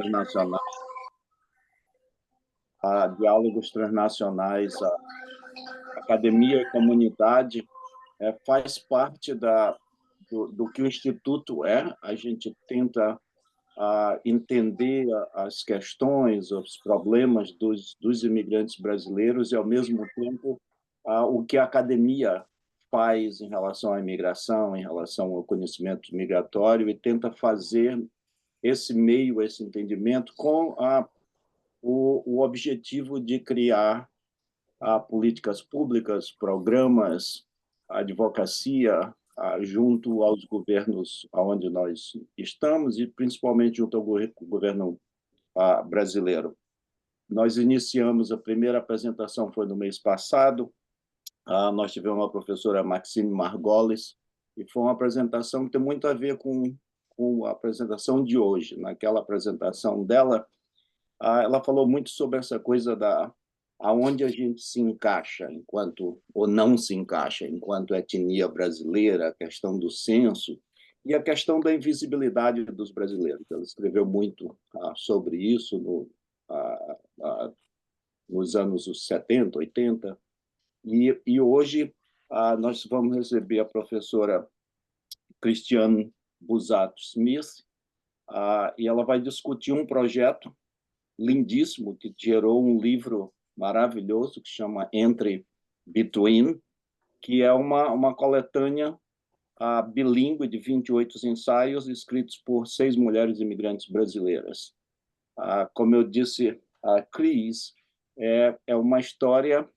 transnacionais, diálogos transnacionais, a academia e comunidade faz parte do que o Instituto é. A gente tenta entender as questões, os problemas dos imigrantes brasileiros e, ao mesmo tempo, o que a academia faz em relação à imigração, em relação ao conhecimento migratório, e tenta fazer esse meio, esse entendimento, com o objetivo de criar políticas públicas, programas, advocacia, junto aos governos onde nós estamos e principalmente junto ao governo brasileiro. Nós iniciamos, a primeira apresentação foi no mês passado, nós tivemos a professora Maxine Margolis, e foi uma apresentação que tem muito a ver com a apresentação de hoje. Naquela apresentação dela, ela falou muito sobre essa coisa aonde a gente se encaixa enquanto ou não se encaixa enquanto etnia brasileira, a questão do censo e a questão da invisibilidade dos brasileiros. Ela escreveu muito sobre isso nos anos 70, 80, e hoje nós vamos receber a professora Cristiane Busato Smith, e ela vai discutir um projeto lindíssimo que gerou um livro maravilhoso que chama Entre Between, que é uma coletânea bilíngue de 28 ensaios escritos por 6 mulheres imigrantes brasileiras. Como eu disse, a Cris é uma história,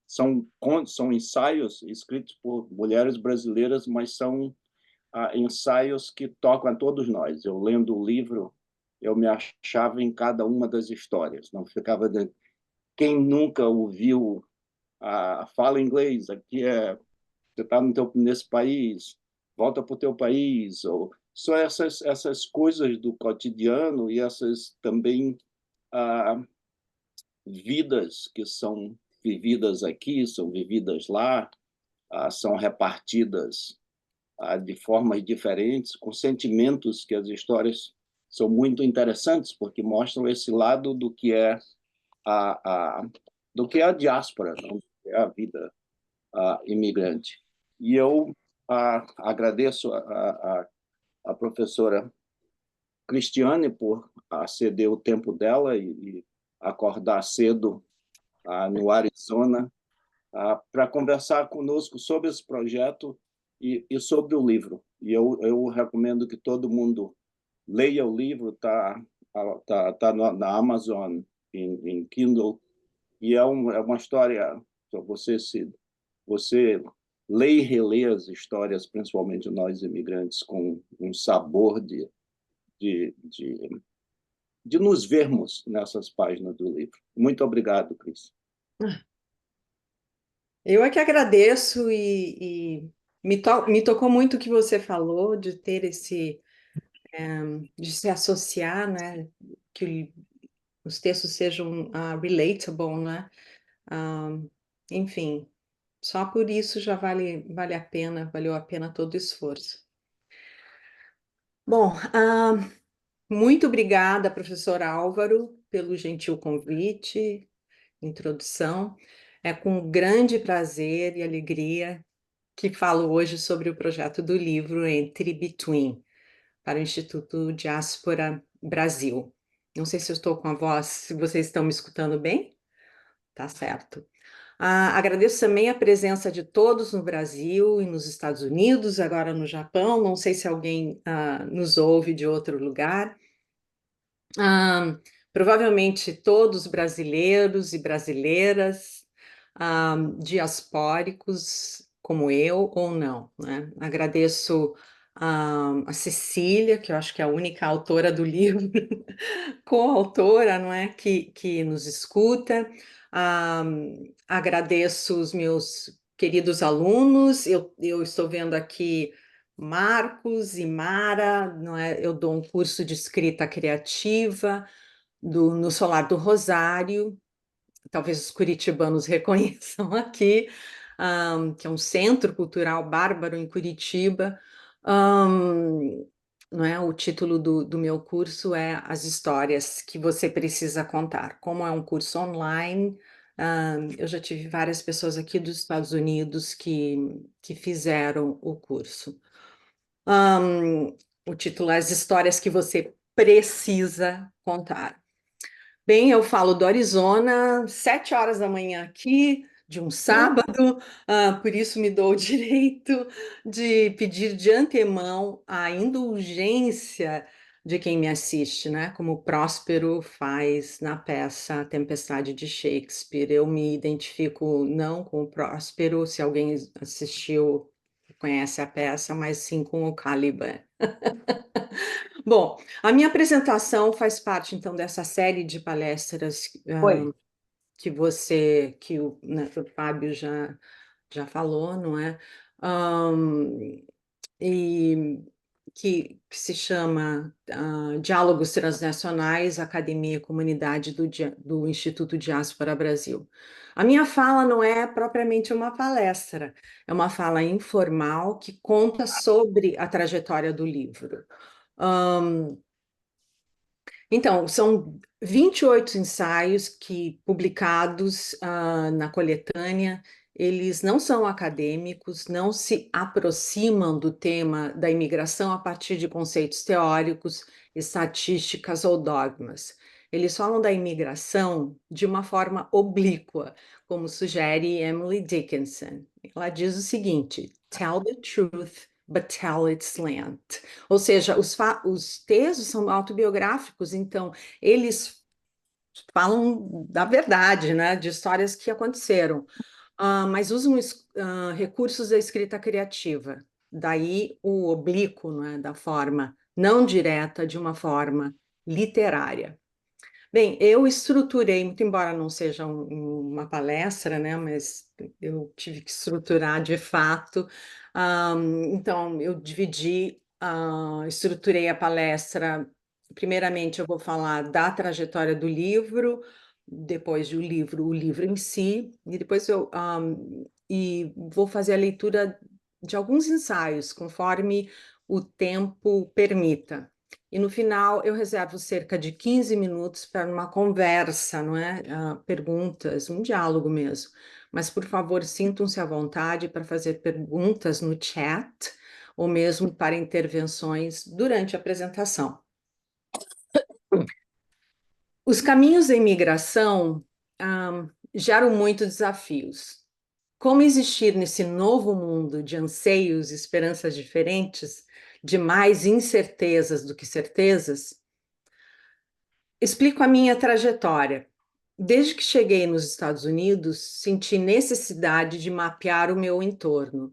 são ensaios escritos por mulheres brasileiras, mas são ensaios que tocam a todos nós. Eu lendo o livro, eu me achava em cada uma das histórias. Não ficava quem nunca ouviu fala inglês, aqui você está nesse país, volta para o teu país, ou só essas coisas do cotidiano e essas também vidas que são vividas aqui, são vividas lá, são repartidas de formas diferentes, com sentimentos que as histórias são muito interessantes, porque mostram esse lado do que é a diáspora, não? Do que é a vida imigrante. E eu agradeço a professora Cristiane por ceder o tempo dela e acordar cedo no Arizona para conversar conosco sobre esse projeto e sobre o livro. E eu recomendo que todo mundo leia o livro, tá na Amazon, em Kindle, e é uma história, você lê e relê as histórias, principalmente de nós imigrantes, com um sabor de nos vermos nessas páginas do livro. Muito obrigado, Cris. Eu é que agradeço e me tocou muito o que você falou de ter de se associar, né? Que os textos sejam relatable, né? Enfim, só por isso já vale a pena, valeu a pena todo o esforço. Bom, muito obrigada, professor Álvaro, pelo gentil convite, introdução. É com grande prazer e alegria que falo hoje sobre o projeto do livro Entre Between, para o Instituto Diáspora Brasil. Não sei se eu estou com a voz, se vocês estão me escutando bem? Tá certo. Agradeço também a presença de todos no Brasil e nos Estados Unidos, agora no Japão. Não sei se alguém nos ouve de outro lugar. Provavelmente todos brasileiros e brasileiras, diaspóricos como eu ou não, né? Agradeço a Cecília, que eu acho que é a única autora do livro, coautora, não é? Que nos escuta. Agradeço os meus queridos alunos, eu estou vendo aqui Marcos e Mara, não é? Eu dou um curso de escrita criativa no Solar do Rosário, talvez os curitibanos reconheçam aqui, que é um centro cultural bárbaro em Curitiba. não é? O título do meu curso é As Histórias que Você Precisa Contar. Como é um curso online, eu já tive várias pessoas aqui dos Estados Unidos que fizeram o curso. O título é As Histórias que Você Precisa Contar. Bem, eu falo do Arizona, 7 horas da manhã aqui, de um sábado, por isso me dou o direito de pedir de antemão a indulgência de quem me assiste, né? Como o Próspero faz na peça Tempestade de Shakespeare. Eu me identifico não com o Próspero, se alguém assistiu, conhece a peça, mas sim com o Caliban. Bom, a minha apresentação faz parte, então, dessa série de palestras Oi. que o Fábio já falou, não é? Ahn, e que se chama Diálogos Transnacionais, Academia e Comunidade do Instituto Diáspora Brasil. A minha fala não é propriamente uma palestra, é uma fala informal que conta sobre a trajetória do livro. Então, são 28 ensaios que publicados na coletânea. Eles não são acadêmicos, não se aproximam do tema da imigração a partir de conceitos teóricos, estatísticas ou dogmas. Eles falam da imigração de uma forma oblíqua, como sugere Emily Dickinson. Ela diz o seguinte: Tell the truth, but tell it slant. Ou seja, os textos são autobiográficos, então eles falam da verdade, né, de histórias que aconteceram, mas usam recursos da escrita criativa. Daí o oblíquo, né, da forma não direta, de uma forma literária. Bem, eu estruturei, muito embora não seja uma palestra, né, mas eu tive que estruturar de fato. Então, eu estruturei a palestra. Primeiramente, eu vou falar da trajetória do livro, depois do livro, o livro em si, e depois e vou fazer a leitura de alguns ensaios, conforme o tempo permita. E no final eu reservo cerca de 15 minutos para uma conversa, não é? Perguntas, um diálogo mesmo. Mas, por favor, sintam-se à vontade para fazer perguntas no chat ou mesmo para intervenções durante a apresentação. Os caminhos da imigração geram muitos desafios. Como existir nesse novo mundo de anseios e esperanças diferentes, de mais incertezas do que certezas? Explico a minha trajetória. Desde que cheguei nos Estados Unidos, senti necessidade de mapear o meu entorno,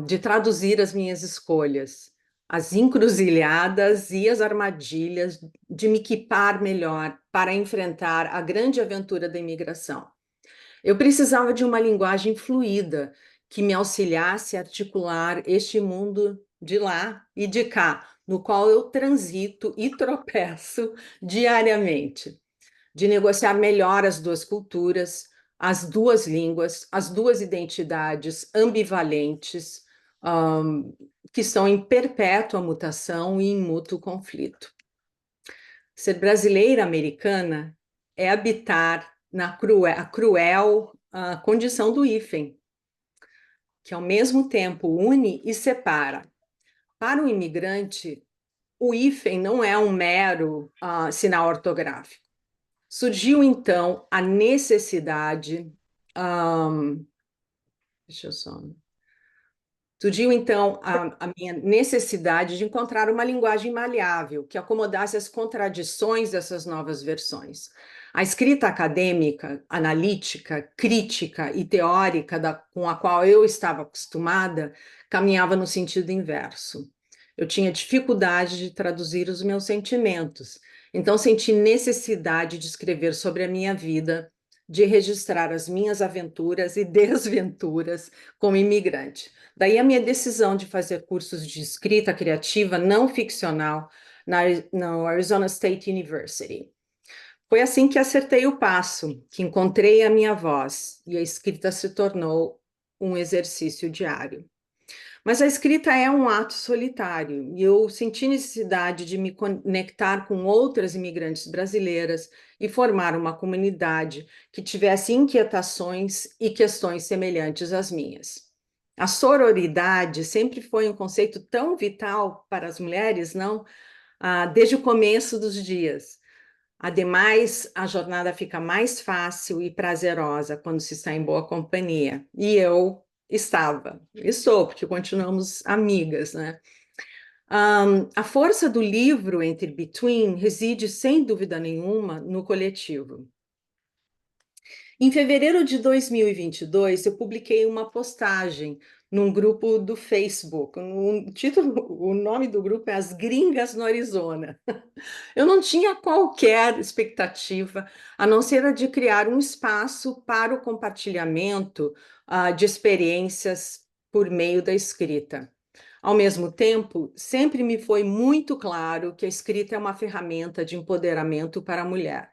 de traduzir as minhas escolhas, as encruzilhadas e as armadilhas, de me equipar melhor para enfrentar a grande aventura da imigração. Eu precisava de uma linguagem fluida que me auxiliasse a articular este mundo de lá e de cá, no qual eu transito e tropeço diariamente, de negociar melhor as duas culturas, as duas línguas, as duas identidades ambivalentes, que estão em perpétua mutação e em mútuo conflito. Ser brasileira americana é habitar na cruel condição do hífen, que ao mesmo tempo une e separa. Para o imigrante, o hífen não é um mero sinal ortográfico. Surgiu, então, a necessidade. Deixa eu só. Surgiu, então, a minha necessidade de encontrar uma linguagem maleável que acomodasse as contradições dessas novas versões. A escrita acadêmica, analítica, crítica e teórica com a qual eu estava acostumada caminhava no sentido inverso. Eu tinha dificuldade de traduzir os meus sentimentos, então senti necessidade de escrever sobre a minha vida, de registrar as minhas aventuras e desventuras como imigrante. Daí a minha decisão de fazer cursos de escrita criativa não ficcional no Arizona State University. Foi assim que acertei o passo, que encontrei a minha voz e a escrita se tornou um exercício diário. Mas a escrita é um ato solitário e eu senti necessidade de me conectar com outras imigrantes brasileiras e formar uma comunidade que tivesse inquietações e questões semelhantes às minhas. A sororidade sempre foi um conceito tão vital para as mulheres, não? Desde o começo dos dias. Ademais, a jornada fica mais fácil e prazerosa quando se está em boa companhia. E eu estava, e sou, porque continuamos amigas, né? A força do livro Entre Between reside, sem dúvida nenhuma, no coletivo. Em fevereiro de 2022, eu publiquei uma postagem num grupo do Facebook. O nome do grupo é As Gringas no Arizona. Eu não tinha qualquer expectativa, a não ser a de criar um espaço para o compartilhamento de experiências por meio da escrita. Ao mesmo tempo, sempre me foi muito claro que a escrita é uma ferramenta de empoderamento para a mulher.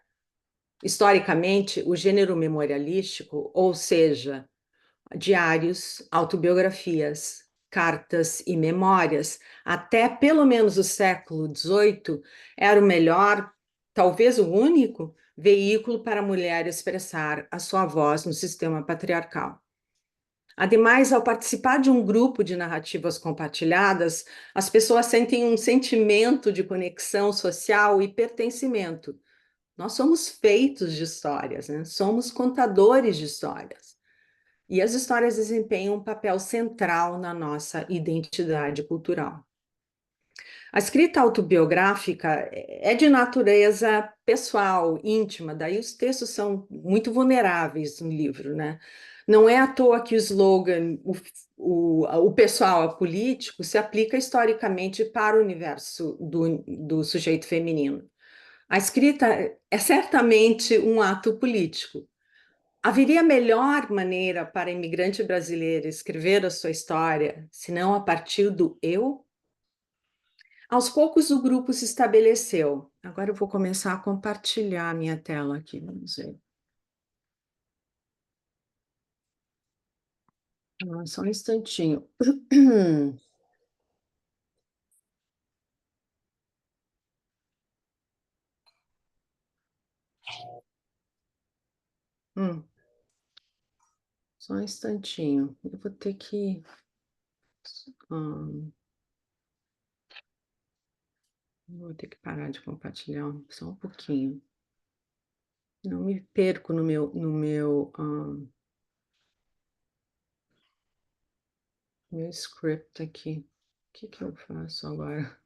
Historicamente, o gênero memorialístico, ou seja, diários, autobiografias, cartas e memórias, até pelo menos o século XVIII, era o melhor, talvez o único, veículo para a mulher expressar a sua voz no sistema patriarcal. Ademais, ao participar de um grupo de narrativas compartilhadas, as pessoas sentem um sentimento de conexão social e pertencimento. Nós somos feitos de histórias, né? Somos contadores de histórias. E as histórias desempenham um papel central na nossa identidade cultural. A escrita autobiográfica é de natureza pessoal, íntima, daí os textos são muito vulneráveis no livro, né? Não é à toa que o slogan, o pessoal apolítico, se aplica historicamente para o universo do sujeito feminino. A escrita é certamente um ato político. Haveria melhor maneira para a imigrante brasileira escrever a sua história, senão a partir do eu? Aos poucos o grupo se estabeleceu. Agora eu vou começar a compartilhar a minha tela aqui, vamos ver. Só um instantinho. Só um instantinho. Eu vou ter que... vou ter que parar de compartilhar só um pouquinho. Não me perco no meu script aqui. O que eu faço agora?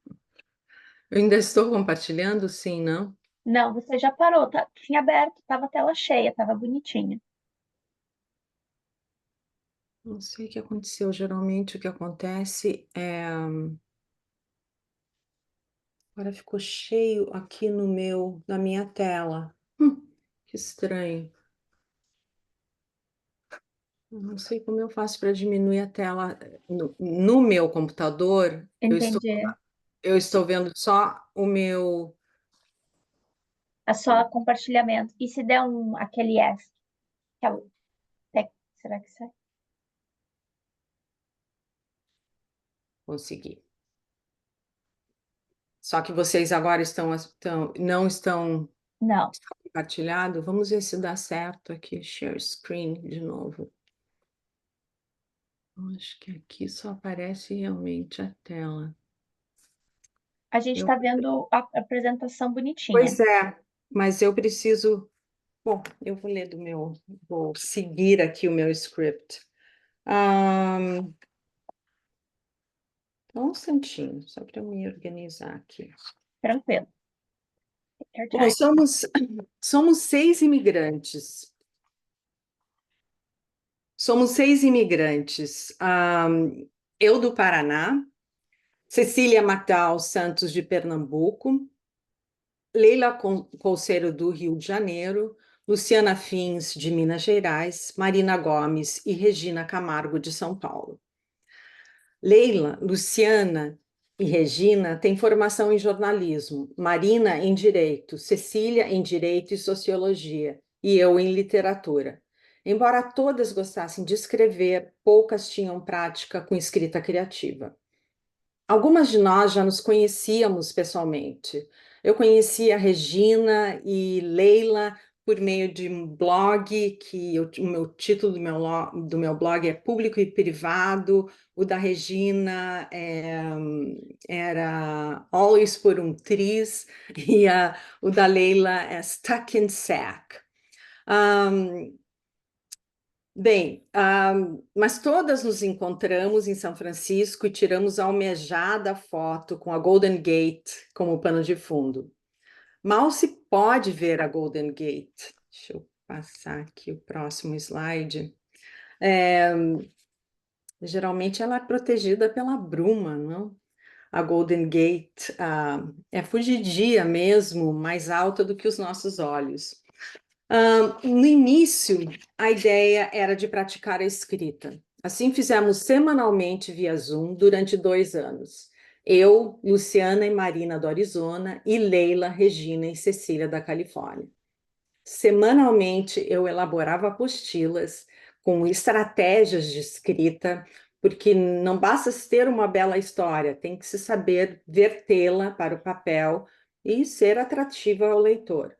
Eu ainda estou compartilhando, sim, não? Não, você já parou, tinha aberto, estava a tela cheia, estava bonitinha. Não sei o que aconteceu. Geralmente o que acontece é... Agora ficou cheio aqui na minha tela. Que estranho. Eu não sei como eu faço para diminuir a tela. No meu computador, Entendi. eu estou vendo só o meu... É só compartilhamento. E se der aquele F? Será que sai? Consegui. Só que vocês agora não estão Não. compartilhado. Vamos ver se dá certo aqui. Share screen de novo. Acho que aqui só aparece realmente a tela. A gente está vendo a apresentação bonitinha. Pois é, mas eu preciso... Bom, eu vou ler vou seguir aqui o meu script. Um instantinho, só para eu me organizar aqui. Tranquilo. Bom, somos 6 imigrantes. Somos 6 imigrantes. Eu do Paraná, Cecília Matal Santos de Pernambuco, Leila Colceiro do Rio de Janeiro, Luciana Fins de Minas Gerais, Marina Gomes e Regina Camargo de São Paulo. Leila, Luciana e Regina têm formação em jornalismo, Marina em Direito, Cecília em Direito e Sociologia e eu em Literatura. Embora todas gostassem de escrever, poucas tinham prática com escrita criativa. Algumas de nós já nos conhecíamos pessoalmente. Eu conhecia a Regina e Leila por meio de um blog, o meu título do meu blog é Público e Privado, o da Regina era Always por um Triz, e o da Leila é Stuck in Sack. Bem, mas todas nos encontramos em São Francisco e tiramos a almejada foto com a Golden Gate como pano de fundo. Mal se pode ver a Golden Gate. Deixa eu passar aqui o próximo slide. Geralmente ela é protegida pela bruma, não? A Golden Gate é fugidia mesmo, mais alta do que os nossos olhos. No início, a ideia era de praticar a escrita. Assim, fizemos semanalmente via Zoom durante 2 anos. Eu, Luciana e Marina do Arizona, e Leila, Regina e Cecília da Califórnia. Semanalmente, eu elaborava apostilas com estratégias de escrita, porque não basta ter uma bela história, tem que se saber vertê-la para o papel e ser atrativa ao leitor.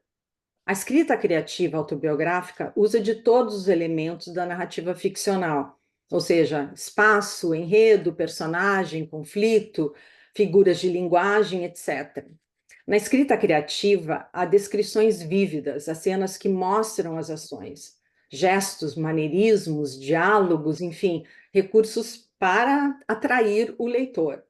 A escrita criativa autobiográfica usa de todos os elementos da narrativa ficcional, ou seja, espaço, enredo, personagem, conflito, figuras de linguagem, etc. Na escrita criativa, há descrições vívidas, as cenas que mostram as ações, gestos, maneirismos, diálogos, enfim, recursos para atrair o leitor.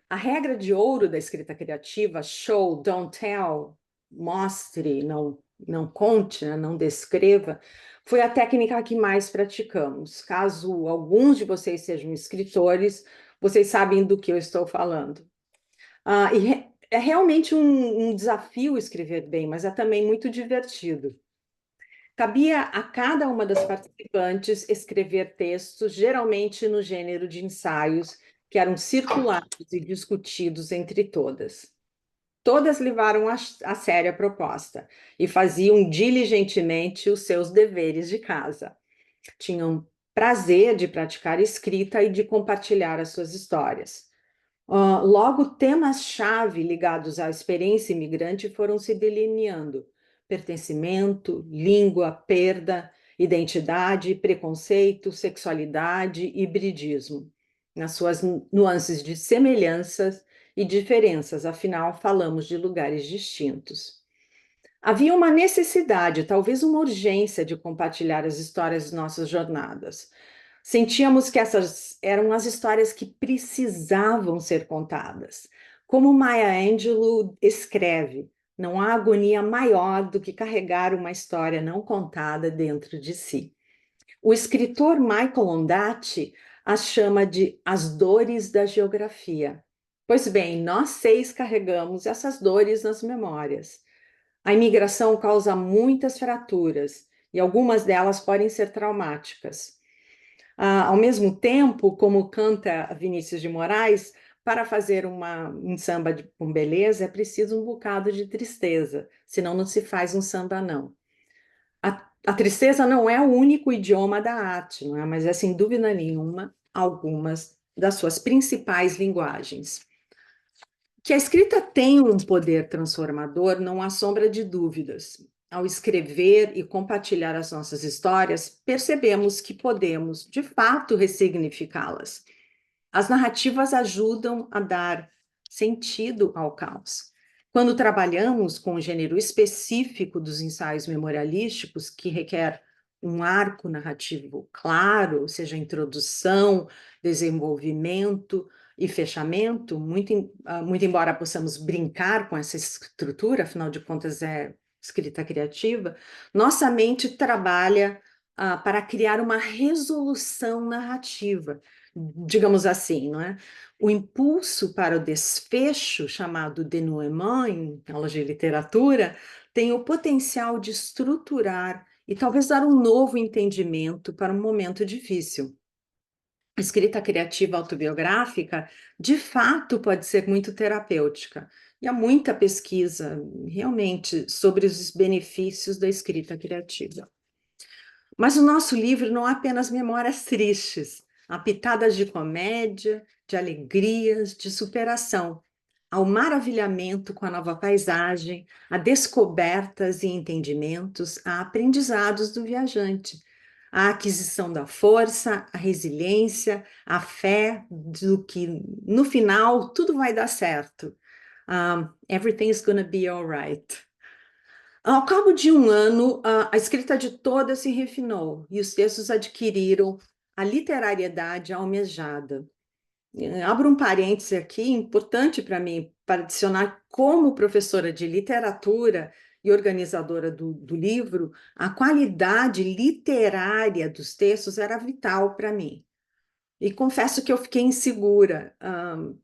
A regra de ouro da escrita criativa, show, don't tell, mostre, não conte, né, não descreva, foi a técnica que mais praticamos. Caso alguns de vocês sejam escritores, vocês sabem do que eu estou falando. É realmente um desafio escrever bem, mas é também muito divertido. Cabia a cada uma das participantes escrever textos, geralmente no gênero de ensaios, que eram circulados e discutidos entre todas. Todas levaram a sério a proposta e faziam diligentemente os seus deveres de casa. Tinham prazer de praticar escrita e de compartilhar as suas histórias. Logo, temas-chave ligados à experiência imigrante foram se delineando: pertencimento, língua, perda, identidade, preconceito, sexualidade, hibridismo, nas suas nuances de semelhanças e diferenças, afinal, falamos de lugares distintos. Havia uma necessidade, talvez uma urgência, de compartilhar as histórias de nossas jornadas. Sentíamos que essas eram as histórias que precisavam ser contadas. Como Maya Angelou escreve, não há agonia maior do que carregar uma história não contada dentro de si. O escritor Michael Ondaatje as chama de as dores da geografia. Pois bem, nós 6 carregamos essas dores nas memórias. A imigração causa muitas fraturas e algumas delas podem ser traumáticas. Ao mesmo tempo, como canta Vinícius de Moraes, para fazer um samba com beleza é preciso um bocado de tristeza, senão não se faz um samba, não. A tristeza não é o único idioma da arte, não é? Mas é, sem dúvida nenhuma, algumas das suas principais linguagens. Que a escrita tem um poder transformador, não há sombra de dúvidas. Ao escrever e compartilhar as nossas histórias, percebemos que podemos, de fato, ressignificá-las. As narrativas ajudam a dar sentido ao caos. Quando trabalhamos com o gênero específico dos ensaios memorialísticos, que requer um arco narrativo claro, ou seja, introdução, desenvolvimento e fechamento, muito embora possamos brincar com essa estrutura, afinal de contas é escrita criativa, nossa mente trabalha para criar uma resolução narrativa, digamos assim, não é? O impulso para o desfecho, chamado denouement em aulas de literatura, tem o potencial de estruturar e talvez dar um novo entendimento para um momento difícil. A escrita criativa autobiográfica, de fato, pode ser muito terapêutica. E há muita pesquisa, realmente, sobre os benefícios da escrita criativa. Mas o nosso livro não há apenas memórias tristes, há pitadas de comédia, de alegrias, de superação, ao maravilhamento com a nova paisagem, a descobertas e entendimentos, a aprendizados do viajante, a aquisição da força, a resiliência, a fé do que no final tudo vai dar certo. Everything's gonna be alright. Ao cabo de um ano, a escrita de toda se refinou e os textos adquiriram a literariedade almejada. Abro um parêntese aqui, importante para mim, para adicionar como professora de literatura e organizadora do livro, a qualidade literária dos textos era vital para mim. E confesso que eu fiquei insegura,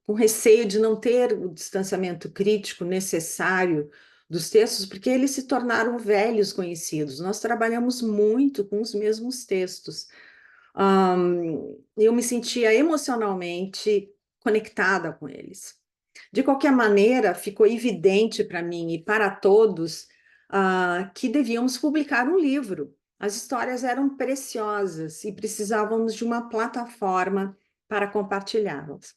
com receio de não ter o distanciamento crítico necessário dos textos, porque eles se tornaram velhos conhecidos. Nós trabalhamos muito com os mesmos textos. Eu me sentia emocionalmente conectada com eles. De qualquer maneira, ficou evidente para mim e para todos que devíamos publicar um livro. As histórias eram preciosas e precisávamos de uma plataforma para compartilhá-las.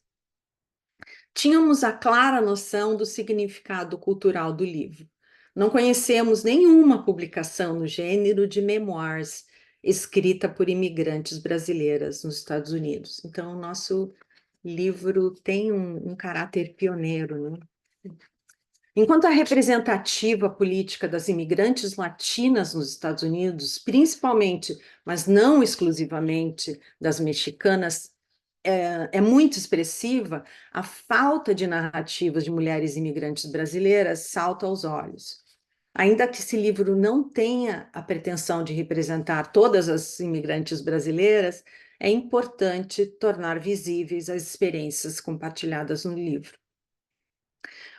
Tínhamos a clara noção do significado cultural do livro. Não conhecemos nenhuma publicação no gênero de memoirs escrita por imigrantes brasileiras nos Estados Unidos. Então, o nosso livro tem um caráter pioneiro, né? Enquanto a representativa política das imigrantes latinas nos Estados Unidos, principalmente, mas não exclusivamente, das mexicanas, é muito expressiva, a falta de narrativas de mulheres imigrantes brasileiras salta aos olhos. Ainda que esse livro não tenha a pretensão de representar todas as imigrantes brasileiras, é importante tornar visíveis as experiências compartilhadas no livro.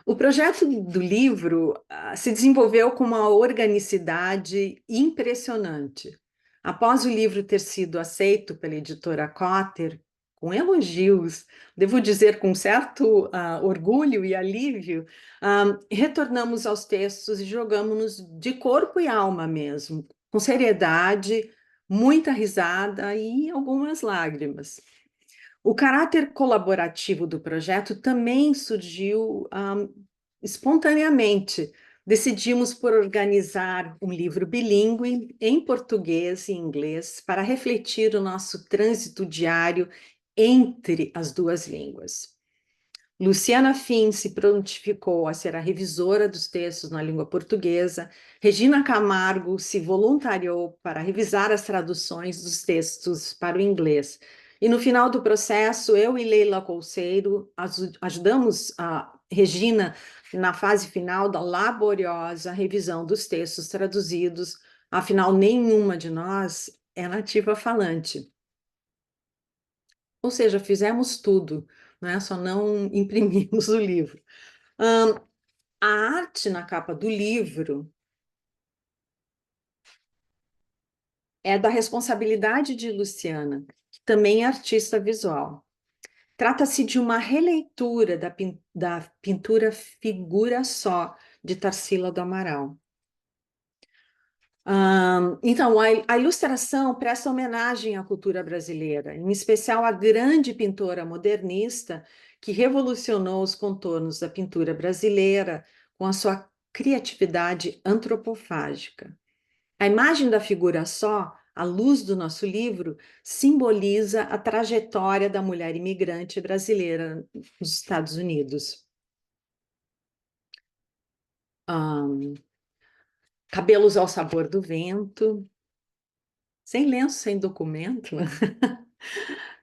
O projeto do livro se desenvolveu com uma organicidade impressionante. Após o livro ter sido aceito pela editora Cotter, com elogios, devo dizer com certo orgulho e alívio, retornamos aos textos e jogamos-nos de corpo e alma mesmo, com seriedade, muita risada e algumas lágrimas. O caráter colaborativo do projeto também surgiu espontaneamente. Decidimos por organizar um livro bilíngue em português e inglês para refletir o nosso trânsito diário entre as duas línguas. Luciana Fin se prontificou a ser a revisora dos textos na língua portuguesa. Regina Camargo se voluntariou para revisar as traduções dos textos para o inglês. E no final do processo, eu e Leila Colseiro ajudamos a Regina na fase final da laboriosa revisão dos textos traduzidos. Afinal, nenhuma de nós é nativa falante. Ou seja, fizemos tudo, né? Só não imprimimos o livro. A arte na capa do livro é da responsabilidade de Luciana, que também é artista visual. Trata-se de uma releitura da pintura Figura Só, de Tarsila do Amaral. Então, a ilustração presta homenagem à cultura brasileira, em especial à grande pintora modernista que revolucionou os contornos da pintura brasileira com a sua criatividade antropofágica. A imagem da figura só, à luz do nosso livro, simboliza a trajetória da mulher imigrante brasileira nos Estados Unidos. Cabelos ao sabor do vento, sem lenço, sem documento, né?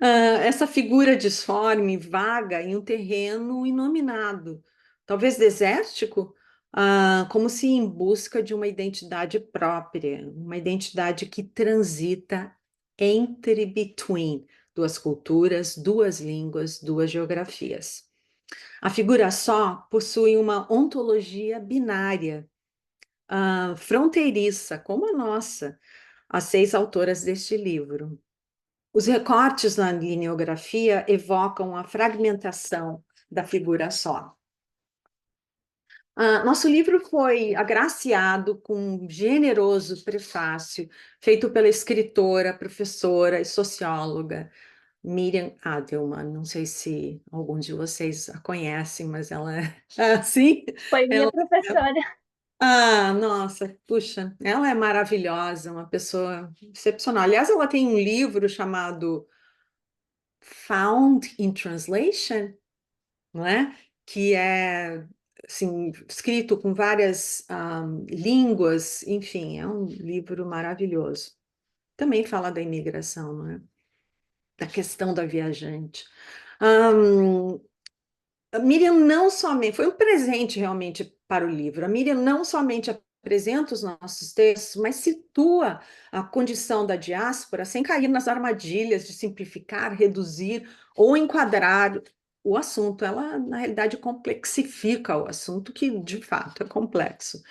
Essa figura disforme, vaga em um terreno inominado, talvez desértico, como se em busca de uma identidade própria, uma identidade que transita between, duas culturas, duas línguas, duas geografias. A figura só possui uma ontologia binária, fronteiriça, como a nossa, as 6 autoras deste livro. Os recortes na lineografia evocam a fragmentação da figura só. Nosso livro foi agraciado com um generoso prefácio feito pela escritora, professora e socióloga Miriam Adelman. Não sei se alguns de vocês a conhecem, mas ela é assim. Foi minha professora. Nossa, puxa, ela é maravilhosa, uma pessoa excepcional. Aliás, ela tem um livro chamado Found in Translation, não é? Que é assim, escrito com várias línguas, enfim, é um livro maravilhoso. Também fala da imigração, não é? Da questão da viajante. A Miriam não somente, foi um presente realmente para o livro. A Miriam não somente apresenta os nossos textos, mas situa a condição da diáspora sem cair nas armadilhas de simplificar, reduzir ou enquadrar o assunto. Ela, na realidade, complexifica o assunto, que de fato é complexo.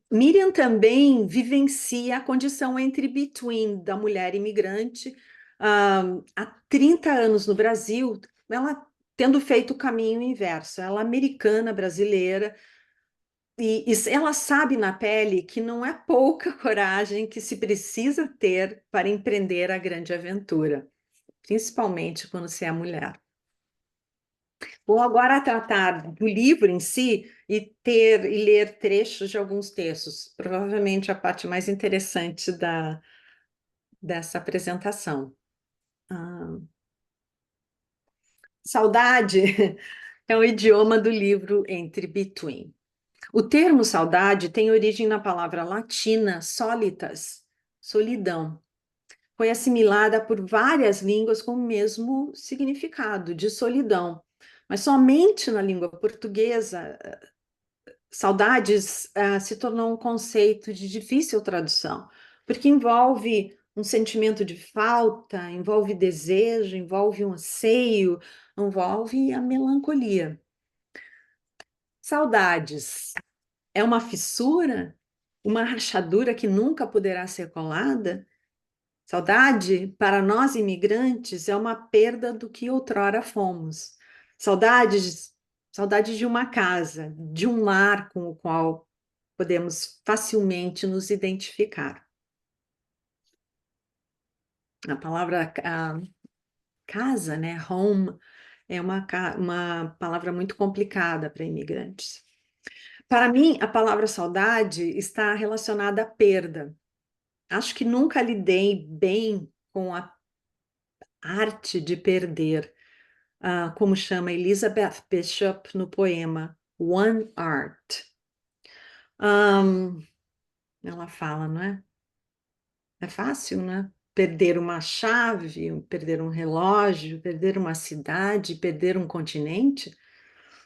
Miriam também vivencia a condição entre between da mulher imigrante. Há 30 anos no Brasil, ela tendo feito o caminho inverso, ela é americana, brasileira, e ela sabe na pele que não é pouca coragem que se precisa ter para empreender a grande aventura, principalmente quando se é mulher. Vou agora tratar do livro em si e ler trechos de alguns textos, provavelmente a parte mais interessante dessa apresentação. Saudade é o idioma do livro Entre Between. O termo saudade tem origem na palavra latina solitas, solidão. Foi assimilada por várias línguas com o mesmo significado, de solidão. Mas somente na língua portuguesa, saudades se tornou um conceito de difícil tradução, porque envolve um sentimento de falta, envolve desejo, envolve um anseio, envolve a melancolia. Saudades é uma fissura, uma rachadura que nunca poderá ser colada? Saudade, para nós imigrantes, é uma perda do que outrora fomos. Saudade de uma casa, de um lar com o qual podemos facilmente nos identificar. A palavra casa, né, home, é uma palavra muito complicada para imigrantes. Para mim, a palavra saudade está relacionada à perda. Acho que nunca lidei bem com a arte de perder, como chama Elizabeth Bishop no poema One Art. Ela fala, não é? É fácil, né? Perder uma chave, perder um relógio, perder uma cidade, perder um continente.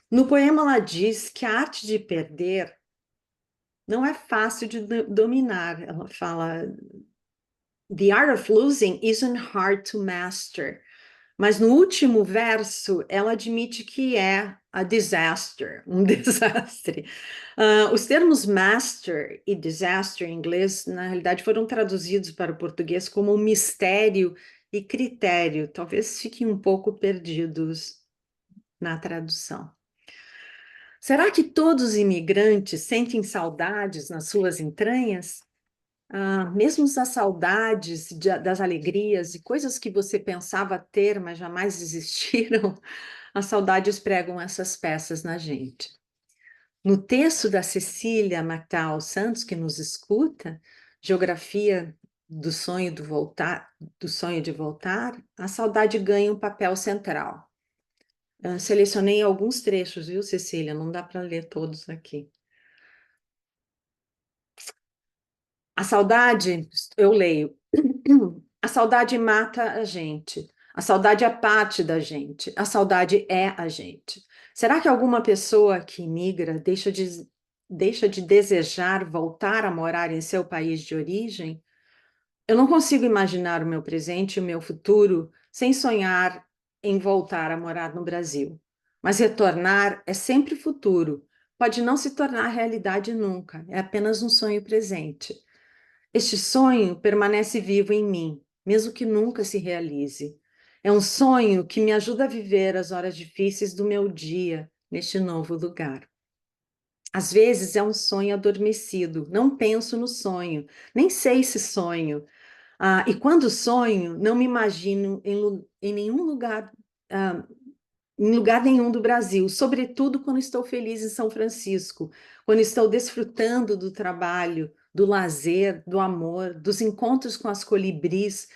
No poema, ela diz que a arte de perder não é fácil de dominar. Ela fala: The art of losing isn't hard to master. Mas no último verso, ela admite que é a disaster, um desastre. Os termos master e disaster em inglês, na realidade, foram traduzidos para o português como mistério e critério. Talvez fiquem um pouco perdidos na tradução. Será que todos os imigrantes sentem saudades nas suas entranhas? Mesmo as saudades das alegrias e coisas que você pensava ter, mas jamais existiram, as saudades pregam essas peças na gente. No texto da Cecília Mactal Santos, que nos escuta, Geografia do sonho de voltar, a saudade ganha um papel central. Selecionei alguns trechos, viu, Cecília? Não dá para ler todos aqui. A saudade, eu leio, a saudade mata a gente, a saudade é parte da gente, a saudade é a gente. Será que alguma pessoa que migra deixa de desejar voltar a morar em seu país de origem? Eu não consigo imaginar o meu presente e o meu futuro sem sonhar em voltar a morar no Brasil. Mas retornar é sempre futuro, pode não se tornar realidade nunca, é apenas um sonho presente. Este sonho permanece vivo em mim, mesmo que nunca se realize. É um sonho que me ajuda a viver as horas difíceis do meu dia neste novo lugar. Às vezes é um sonho adormecido, não penso no sonho, nem sei se sonho. E quando sonho, não me imagino em nenhum lugar, ah, em lugar nenhum do Brasil, sobretudo quando estou feliz em São Francisco, quando estou desfrutando do trabalho, do lazer, do amor, dos encontros com as colibris,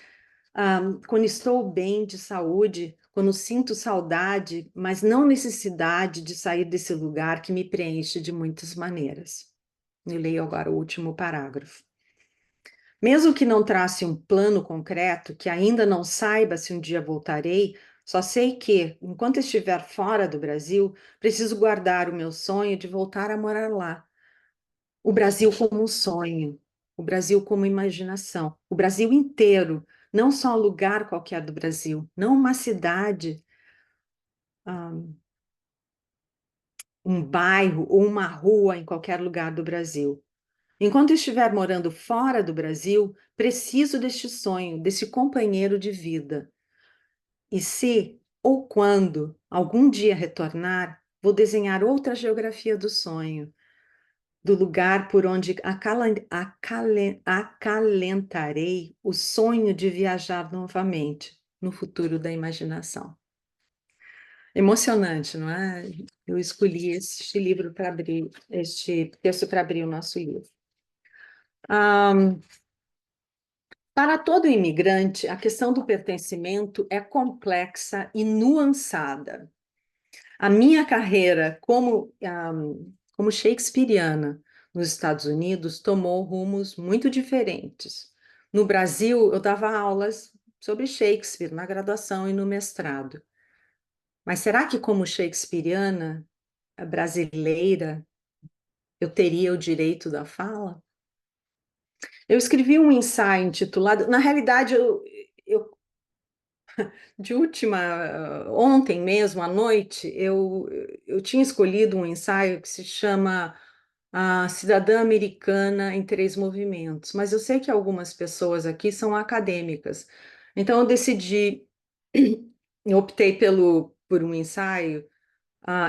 quando estou bem de saúde, quando sinto saudade, mas não necessidade de sair desse lugar que me preenche de muitas maneiras. Eu leio agora o último parágrafo. Mesmo que não trace um plano concreto, que ainda não saiba se um dia voltarei, só sei que, enquanto estiver fora do Brasil, preciso guardar o meu sonho de voltar a morar lá. O Brasil como um sonho, o Brasil como imaginação, o Brasil inteiro, não só um lugar qualquer do Brasil, não uma cidade, um bairro ou uma rua em qualquer lugar do Brasil. Enquanto estiver morando fora do Brasil, preciso deste sonho, desse companheiro de vida. E se ou quando algum dia retornar, vou desenhar outra geografia do sonho, do lugar por onde acalentarei o sonho de viajar novamente no futuro da imaginação. Emocionante, não é? Eu escolhi este livro para abrir, este texto para abrir o nosso livro. Para todo imigrante, a questão do pertencimento é complexa e nuançada. A minha carreira como shakespeariana nos Estados Unidos tomou rumos muito diferentes. No Brasil, eu dava aulas sobre Shakespeare na graduação e no mestrado. Mas será que, como shakespeariana brasileira, eu teria o direito da fala? Eu escrevi um ensaio intitulado, na realidade, de ontem mesmo, à noite, eu tinha escolhido um ensaio que se chama A Cidadã Americana em Três Movimentos, mas eu sei que algumas pessoas aqui são acadêmicas, então eu decidi, eu optei por um ensaio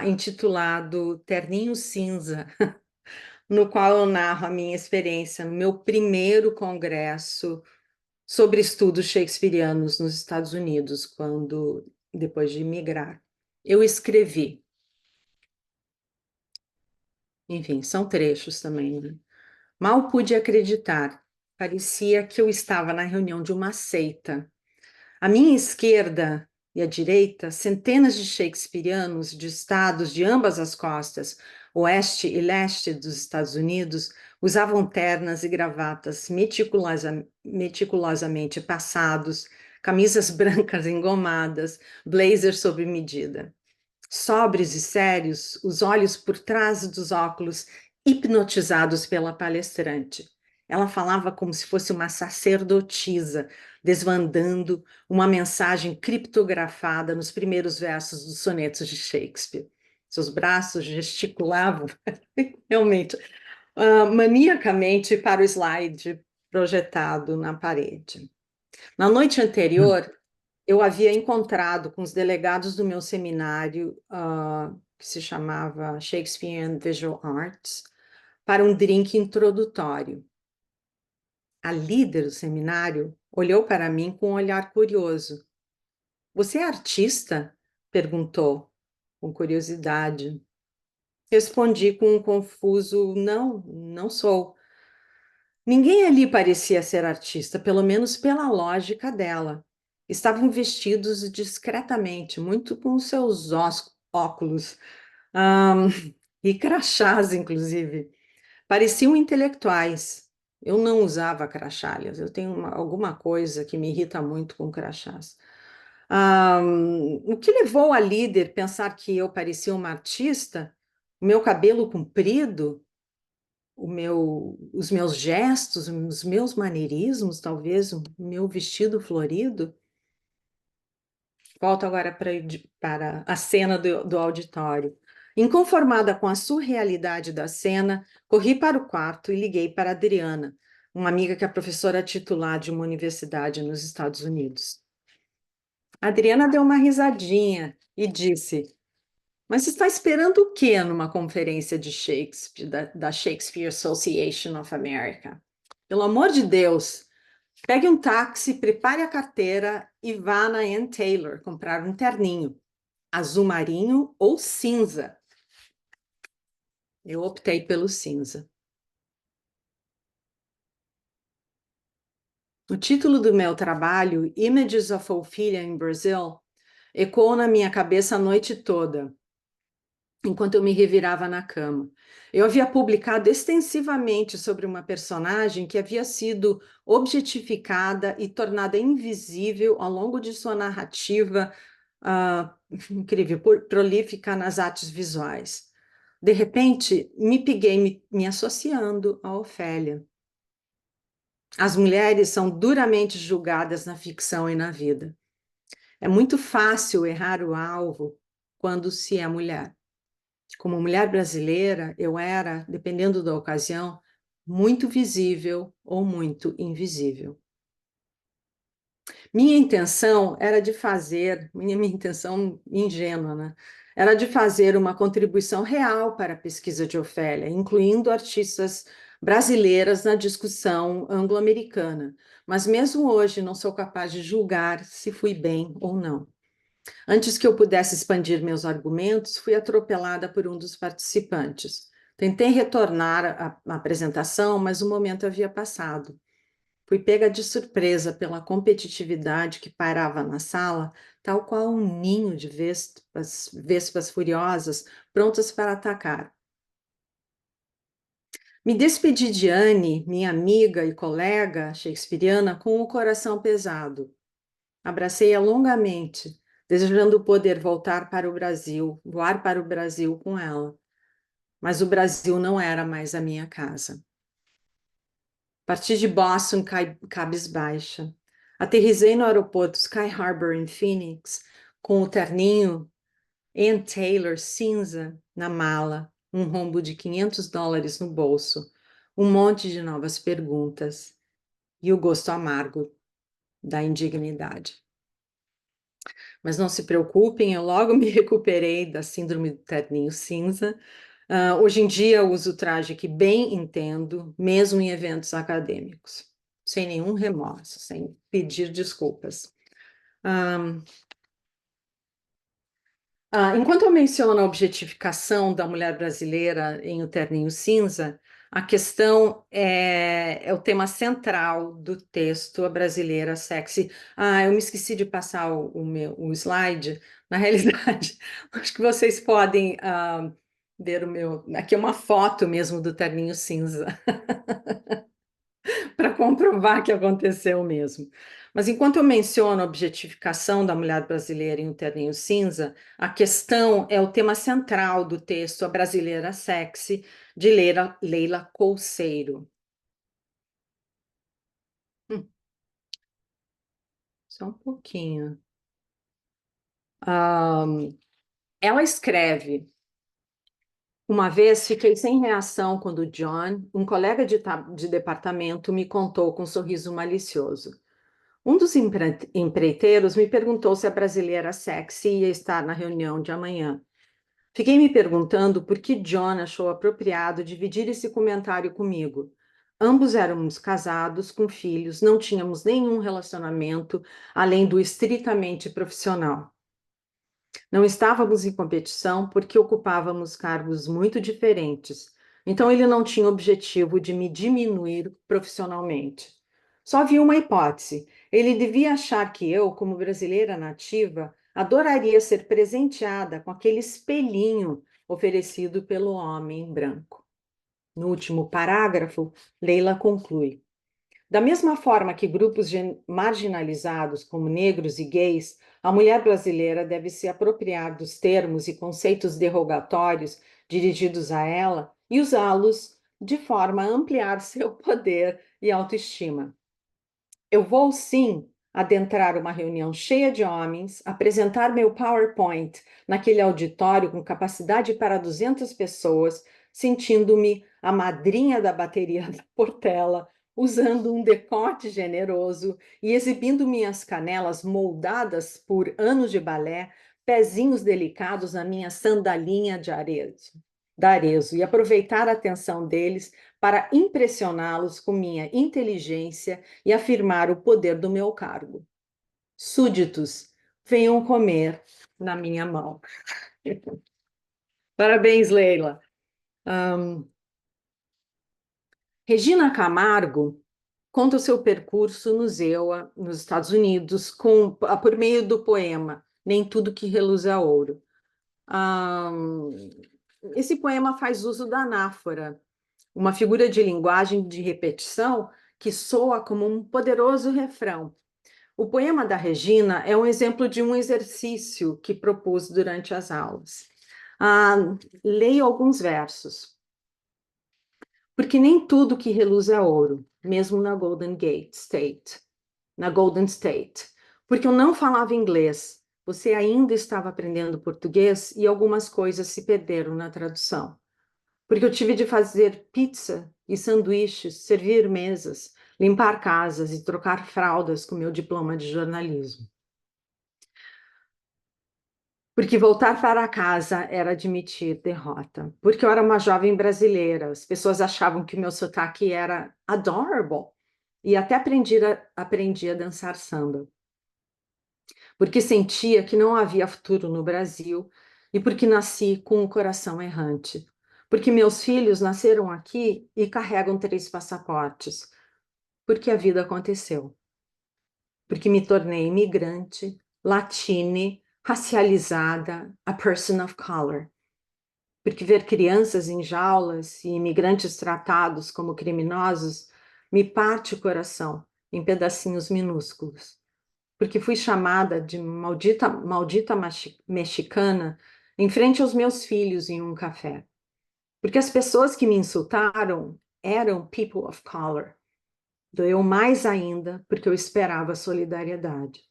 intitulado Terninho Cinza, no qual eu narro a minha experiência no meu primeiro congresso sobre estudos shakespearianos nos Estados Unidos, depois de imigrar. Eu escrevi. Enfim, são trechos também, né? Mal pude acreditar. Parecia que eu estava na reunião de uma seita. À minha esquerda e à direita, centenas de shakespearianos de estados de ambas as costas, oeste e leste dos Estados Unidos, usavam ternas e gravatas meticulosamente passados, camisas brancas engomadas, blazers sob medida. Sóbrios e sérios, os olhos por trás dos óculos, hipnotizados pela palestrante. Ela falava como se fosse uma sacerdotisa, desvendando uma mensagem criptografada nos primeiros versos dos sonetos de Shakespeare. Seus braços gesticulavam, realmente, maniacamente para o slide projetado na parede. Na noite anterior, eu havia encontrado com os delegados do meu seminário, que se chamava Shakespeare and Visual Arts, para um drink introdutório. A líder do seminário olhou para mim com um olhar curioso. Você é artista? Perguntou, com curiosidade. Respondi com um confuso: não, não sou. Ninguém ali parecia ser artista, pelo menos pela lógica dela. Estavam vestidos discretamente, muito com seus óculos, e crachás, inclusive. Pareciam intelectuais. Eu não usava crachá, eu tenho alguma coisa que me irrita muito com crachás. O que levou a líder a pensar que eu parecia uma artista? O meu cabelo comprido, os meus gestos, os meus maneirismos, talvez, o meu vestido florido. Volto agora para a cena do auditório. Inconformada com a surrealidade da cena, corri para o quarto e liguei para Adriana, uma amiga que é professora titular de uma universidade nos Estados Unidos. A Adriana deu uma risadinha e disse: Mas está esperando o quê numa conferência de Shakespeare, da Shakespeare Association of America? Pelo amor de Deus, pegue um táxi, prepare a carteira e vá na Ann Taylor comprar um terninho, azul marinho ou cinza. Eu optei pelo cinza. O título do meu trabalho, Images of Ophelia in Brazil, ecoou na minha cabeça a noite toda, enquanto eu me revirava na cama. Eu havia publicado extensivamente sobre uma personagem que havia sido objetificada e tornada invisível ao longo de sua narrativa incrível, prolífica nas artes visuais. De repente, me peguei me associando a Ofélia. As mulheres são duramente julgadas na ficção e na vida. É muito fácil errar o alvo quando se é mulher. Como mulher brasileira, eu era, dependendo da ocasião, muito visível ou muito invisível. Minha intenção era de fazer, minha intenção ingênua, né? Era de fazer uma contribuição real para a pesquisa de Ofélia, incluindo artistas brasileiras na discussão anglo-americana. Mas mesmo hoje não sou capaz de julgar se fui bem ou não. Antes que eu pudesse expandir meus argumentos, fui atropelada por um dos participantes. Tentei retornar à apresentação, mas o momento havia passado. Fui pega de surpresa pela competitividade que pairava na sala, tal qual um ninho de vespas furiosas prontas para atacar. Me despedi de Anne, minha amiga e colega shakespeariana, com o coração pesado. Abracei-a longamente, desejando poder voltar para o Brasil, voar para o Brasil com ela. Mas o Brasil não era mais a minha casa. Parti de Boston cabisbaixa. Aterrisei no aeroporto Sky Harbor, em Phoenix, com o terninho Ann Taylor cinza na mala, um rombo de $500 no bolso, um monte de novas perguntas e o gosto amargo da indignidade. Mas não se preocupem, eu logo me recuperei da síndrome do terninho cinza. Hoje em dia eu uso o traje que bem entendo, mesmo em eventos acadêmicos, sem nenhum remorso, sem pedir desculpas. Enquanto eu menciono a objetificação da mulher brasileira em O Terninho Cinza, a questão é o tema central do texto A Brasileira Sexy. Eu me esqueci de passar o slide. Na realidade, acho que vocês podem ver o meu... Aqui é uma foto mesmo do Terninho Cinza, para comprovar que aconteceu mesmo. Mas enquanto eu menciono a objetificação da mulher brasileira em O Terninho Cinza, a questão é o tema central do texto A Brasileira Sexy, de Leila Couceiro. Só um pouquinho. Ela escreve: uma vez fiquei sem reação quando John, um colega de departamento, me contou com um sorriso malicioso. Um dos empreiteiros me perguntou se a brasileira sexy ia estar na reunião de amanhã. Fiquei me perguntando por que John achou apropriado dividir esse comentário comigo. Ambos éramos casados, com filhos, não tínhamos nenhum relacionamento além do estritamente profissional. Não estávamos em competição porque ocupávamos cargos muito diferentes, então ele não tinha objetivo de me diminuir profissionalmente. Só havia uma hipótese. Ele devia achar que eu, como brasileira nativa, adoraria ser presenteada com aquele espelhinho oferecido pelo homem branco. No último parágrafo, Leila conclui: da mesma forma que grupos marginalizados, como negros e gays, a mulher brasileira deve se apropriar dos termos e conceitos derrogatórios dirigidos a ela e usá-los de forma a ampliar seu poder e autoestima. Eu vou, sim, adentrar uma reunião cheia de homens, apresentar meu PowerPoint naquele auditório com capacidade para 200 pessoas, sentindo-me a madrinha da bateria da Portela, usando um decote generoso e exibindo minhas canelas moldadas por anos de balé, pezinhos delicados na minha sandalinha de arezo e aproveitar a atenção deles para impressioná-los com minha inteligência e afirmar o poder do meu cargo. Súditos, venham comer na minha mão. Parabéns, Leila. Regina Camargo conta o seu percurso no ZEUA, nos Estados Unidos, por meio do poema Nem Tudo Que Reluz é Ouro. Esse poema faz uso da anáfora, uma figura de linguagem de repetição que soa como um poderoso refrão. O poema da Regina é um exemplo de um exercício que propus durante as aulas. Leio alguns versos. Porque nem tudo que reluz é ouro, mesmo na Golden State. Porque eu não falava inglês, você ainda estava aprendendo português e algumas coisas se perderam na tradução. Porque eu tive de fazer pizza e sanduíches, servir mesas, limpar casas e trocar fraldas com meu diploma de jornalismo. Porque voltar para casa era admitir derrota. Porque eu era uma jovem brasileira, as pessoas achavam que o meu sotaque era adorable. E até aprendi a dançar samba. Porque sentia que não havia futuro no Brasil e porque nasci com um coração errante. Porque meus filhos nasceram aqui e carregam 3 passaportes. Porque a vida aconteceu. Porque me tornei imigrante, latine, racializada, a person of color. Porque ver crianças em jaulas e imigrantes tratados como criminosos me parte o coração em pedacinhos minúsculos. Porque fui chamada de maldita mexicana em frente aos meus filhos em um café. Porque as pessoas que me insultaram eram people of color. Doeu mais ainda porque eu esperava solidariedade.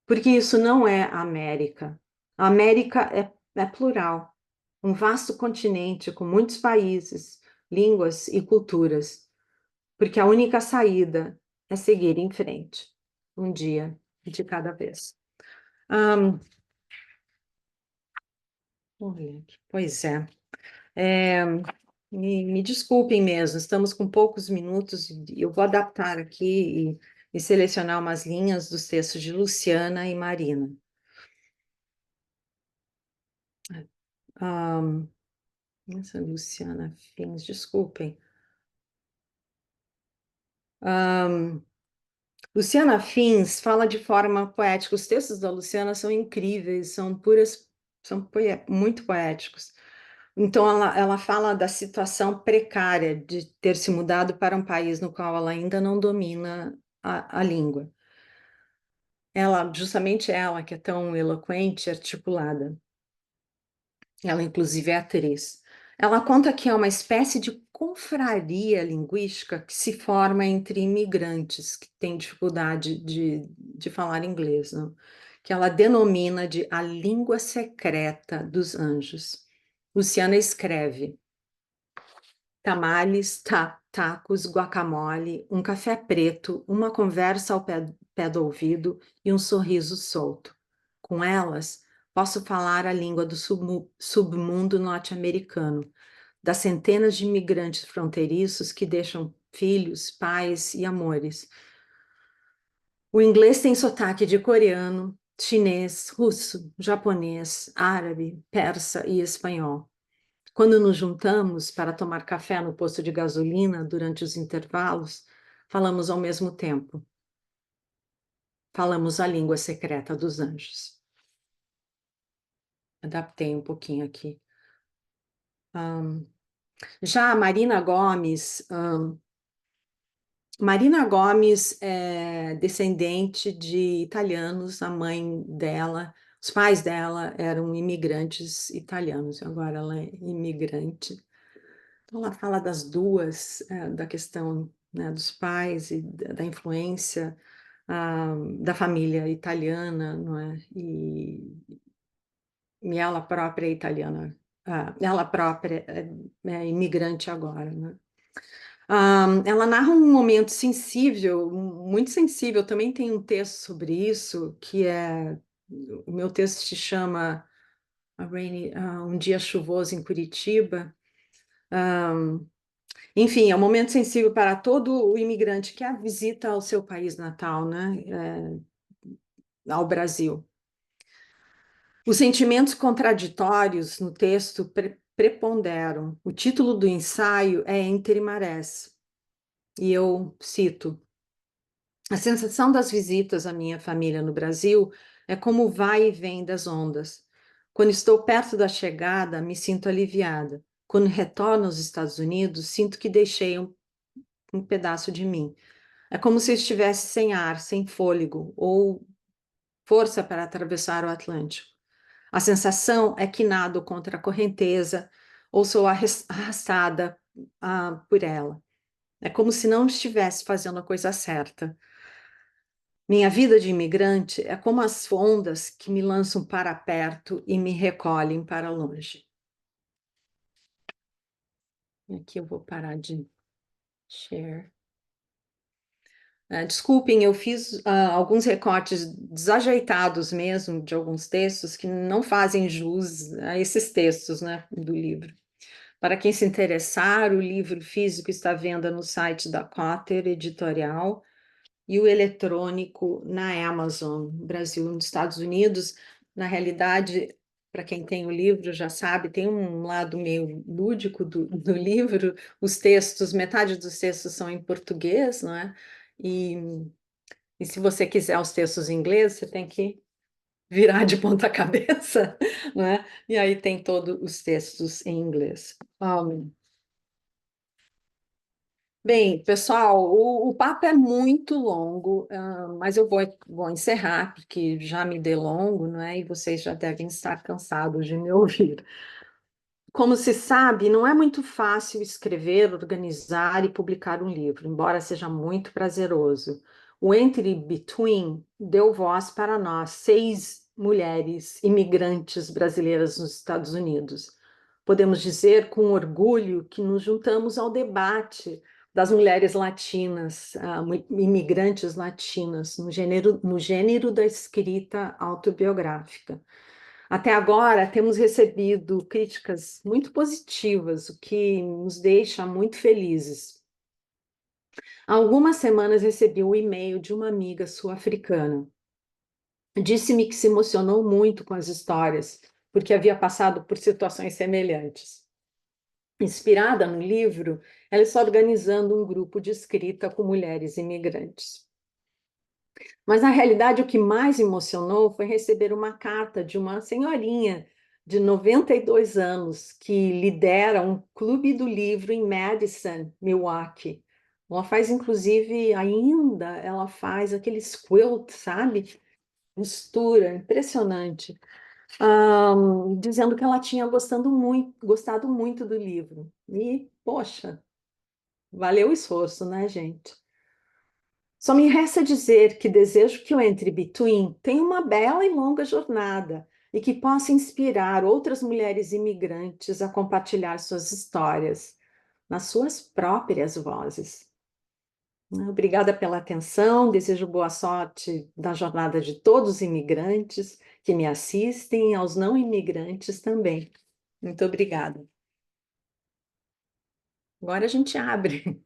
Porque isso não é a América. A América é plural, um vasto continente com muitos países, línguas e culturas. Porque a única saída é seguir em frente, um dia de cada vez. Pois é. Me desculpem mesmo, estamos com poucos minutos, e eu vou adaptar aqui e selecionar umas linhas dos textos de Luciana e Marina. Essa Luciana Fins, desculpem. Luciana Fins fala de forma poética. Os textos da Luciana são incríveis, são muito poéticos. Então, ela fala da situação precária de ter se mudado para um país no qual ela ainda não domina a língua. Justamente ela, que é tão eloquente e articulada. Ela, inclusive, é atriz. Ela conta que é uma espécie de confraria linguística que se forma entre imigrantes que têm dificuldade de falar inglês, não? Que ela denomina de a língua secreta dos anjos. Luciana escreve: tamales, tacos, guacamole, um café preto, uma conversa ao pé do ouvido e um sorriso solto. Com elas, posso falar a língua do submundo norte-americano, das centenas de imigrantes fronteiriços que deixam filhos, pais e amores. O inglês tem sotaque de coreano, chinês, russo, japonês, árabe, persa e espanhol. Quando nos juntamos para tomar café no posto de gasolina durante os intervalos, falamos ao mesmo tempo. Falamos a língua secreta dos anjos. Adaptei um pouquinho aqui. Já a Marina Gomes é descendente de italianos, a mãe dela, os pais dela eram imigrantes italianos, agora ela é imigrante. Então, ela fala das duas, da questão, né, dos pais e da influência da família italiana, não é? E ela própria é italiana, ela própria é imigrante agora, né? Ela narra um momento sensível, muito sensível, também tem um texto sobre isso, que é o meu texto se chama Um Dia Chuvoso em Curitiba. Enfim, é um momento sensível para todo o imigrante que a visita ao seu país natal, né? Ao Brasil. Os sentimentos contraditórios no texto preponderam. O título do ensaio é Entre Marés. E eu cito: a sensação das visitas à minha família no Brasil é como o vai e vem das ondas. Quando estou perto da chegada, me sinto aliviada. Quando retorno aos Estados Unidos, sinto que deixei um pedaço de mim. É como se eu estivesse sem ar, sem fôlego, ou força para atravessar o Atlântico. A sensação é que nado contra a correnteza ou sou arrastada por ela. É como se não estivesse fazendo a coisa certa. Minha vida de imigrante é como as ondas que me lançam para perto e me recolhem para longe. Aqui eu vou parar de share. Desculpem, eu fiz alguns recortes desajeitados mesmo de alguns textos que não fazem jus a esses textos, né, do livro. Para quem se interessar, o livro físico está à venda no site da Cotter Editorial e o eletrônico na Amazon, Brasil e nos Estados Unidos. Na realidade, para quem tem o livro já sabe, tem um lado meio lúdico do livro. Os textos, metade dos textos são em português, não é? E se você quiser os textos em inglês, você tem que virar de ponta cabeça, né? E aí tem todos os textos em inglês. Bem, pessoal, o papo é muito longo, mas eu vou encerrar, porque já me delongo, não é? E vocês já devem estar cansados de me ouvir. Como se sabe, não é muito fácil escrever, organizar e publicar um livro, embora seja muito prazeroso. O Entre Between deu voz para nós, 6 mulheres imigrantes brasileiras nos Estados Unidos. Podemos dizer com orgulho que nos juntamos ao debate das mulheres latinas, imigrantes latinas, no gênero da escrita autobiográfica. Até agora, temos recebido críticas muito positivas, o que nos deixa muito felizes. Há algumas semanas recebi um e-mail de uma amiga sul-africana. Disse-me que se emocionou muito com as histórias, porque havia passado por situações semelhantes. Inspirada no livro, ela está organizando um grupo de escrita com mulheres imigrantes. Mas, na realidade, o que mais emocionou foi receber uma carta de uma senhorinha de 92 anos que lidera um clube do livro em Madison, Milwaukee. Ela faz, inclusive, ela faz aqueles quilt, sabe? Costura, impressionante. Dizendo que ela tinha gostado muito do livro. E, poxa, valeu o esforço, né, gente? Só me resta dizer que desejo que o Entre Between tenha uma bela e longa jornada e que possa inspirar outras mulheres imigrantes a compartilhar suas histórias nas suas próprias vozes. Obrigada pela atenção, desejo boa sorte na jornada de todos os imigrantes que me assistem e aos não imigrantes também. Muito obrigada. Agora a gente abre